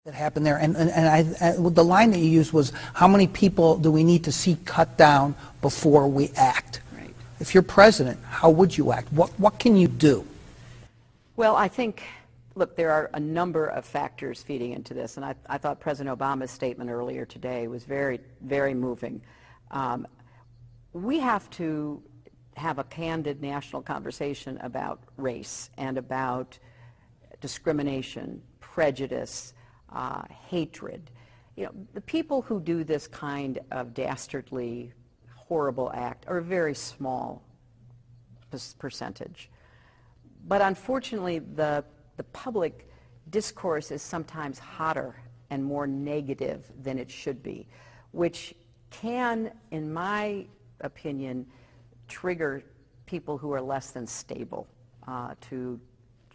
that happened there, and the line that you used was, how many people do we need to see cut down before we act? Right. If you're president, how would you act? What can you do? Well, I think, look, there are a number of factors feeding into this, and I thought President Obama's statement earlier today was very, very moving. We have to have a candid national conversation about race and about discrimination, prejudice, hatred. You know, the people who do this kind of dastardly, horrible act are a very small percentage. But unfortunately, the public discourse is sometimes hotter and more negative than it should be, which can, in my opinion, trigger people who are less than stable to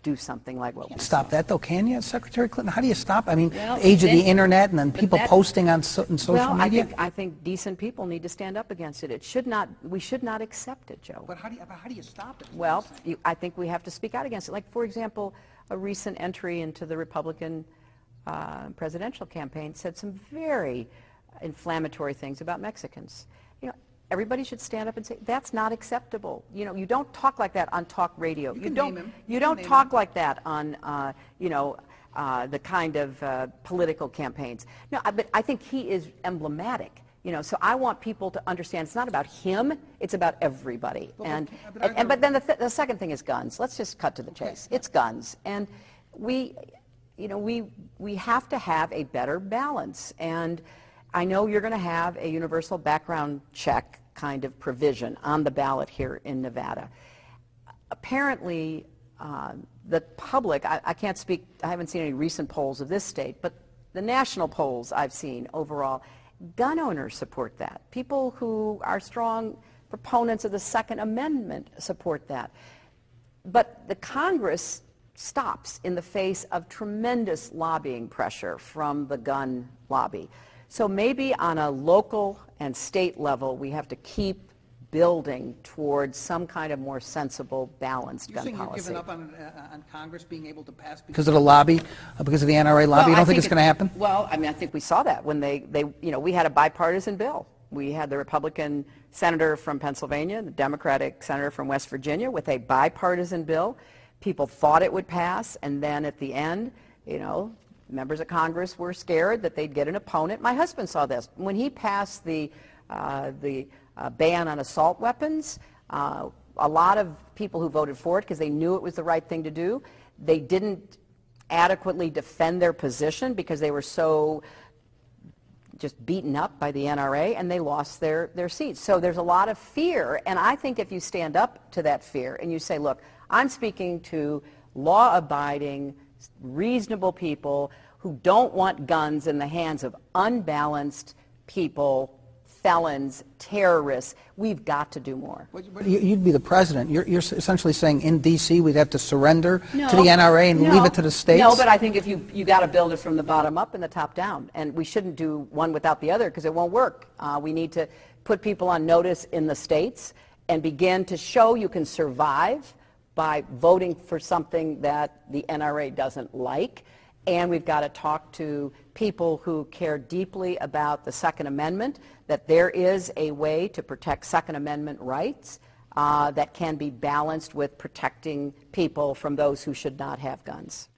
do something like what we saw. Stop that, though, can you, Secretary Clinton? How do you stop? I mean, well, the age of the internet and then people posting on social media? I think decent people need to stand up against it. It should not. We should not accept it, Joe. But how do you stop it? Well, I think we have to speak out against it. Like, for example, a recent entry into the Republican presidential campaign said some very inflammatory things about Mexicans. You know, everybody should stand up and say, that's not acceptable. You know, you don't talk like that on talk radio. You don't talk like that on, the kind of political campains. No, but I think he is emblematic. You know, so I want people to understand it's not about him, it's about everybody. Well, but then the second thing is guns. Let's just cut to the chase. It's guns. And we have to have a better balance. And I know you're going to have a universal background check kind of provision on the ballot here in Nevada. Apparently, the public, I can't speak, I haven't seen any recent polls of this state, but the national polls I've seen overall, gun owners support that. People who are strong proponents of the Second Amendment support that. But the Congress stops in the face of tremendous lobbying pressure from the gun lobby. So maybe on a local and state level, we have to keep building towards some kind of more sensible, balanced gun policy. You're giving up on Congress being able to pass because of the lobby, because of the NRA lobby? Well, you don't think it's going to happen? Well, I mean, I think we saw that when we had a bipartisan bill. We had the Republican senator from Pennsylvania, the Democratic senator from West Virginia with a bipartisan bill. People thought it would pass, and then at the end, members of Congress were scared that they'd get an opponent. My husband saw this. When he passed the ban on assault weapons, a lot of people who voted for it because they knew it was the right thing to do, they didn't adequately defend their position because they were so just beaten up by the NRA, and they lost their seats. So there's a lot of fear, and I think if you stand up to that fear and you say, look, I'm speaking to law-abiding, reasonable people who don't want guns in the hands of unbalanced people, felons, terrorists. We've got to do more. You'd be the president. You're essentially saying in D.C. we'd have to surrender to the NRA and leave it to the states? No, but I think if you got to build it from the bottom up and the top down. And we shouldn't do one without the other because it won't work. We need to put people on notice in the states and begin to show you can survive by voting for something that the NRA doesn't like. And we've got to talk to people who care deeply about the Second Amendment, that there is a way to protect Second Amendment rights that can be balanced with protecting people from those who should not have guns.